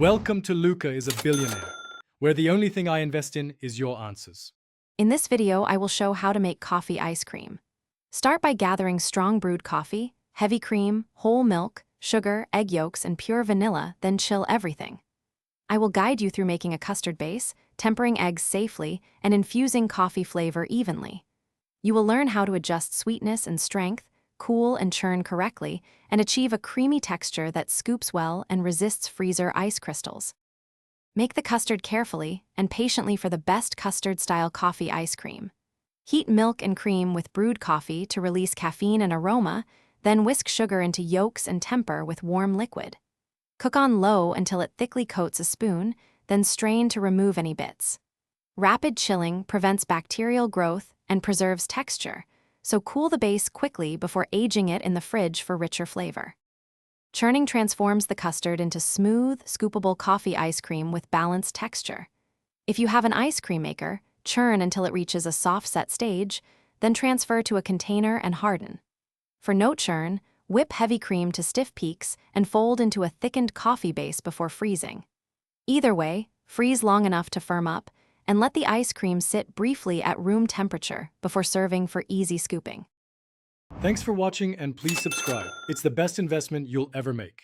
Welcome to Luca is a Billionaire, where the only thing I invest in is your answers. In this video, I will show how to make coffee ice cream. Start by gathering strong brewed coffee, heavy cream, whole milk, sugar, egg yolks, and pure vanilla, then chill everything. I will guide you through making a custard base, tempering eggs safely, and infusing coffee flavor evenly. You will learn how to adjust sweetness and strength, cool and churn correctly, and achieve a creamy texture that scoops well and resists freezer ice crystals. Make the custard carefully and patiently for the best custard-style coffee ice cream. Heat milk and cream with brewed coffee to release caffeine and aroma, then whisk sugar into yolks and temper with warm liquid. Cook on low until it thickly coats a spoon, then strain to remove any bits. Rapid chilling prevents bacterial growth and preserves texture, so cool the base quickly before aging it in the fridge for richer flavor. Churning transforms the custard into smooth, scoopable coffee ice cream with balanced texture. If you have an ice cream maker, churn until it reaches a soft set stage, then transfer to a container and harden. For no churn, whip heavy cream to stiff peaks and fold into a thickened coffee base before freezing. Either way, freeze long enough to firm up, and let the ice cream sit briefly at room temperature before serving for easy scooping. Thanks for watching and please subscribe. It's the best investment you'll ever make.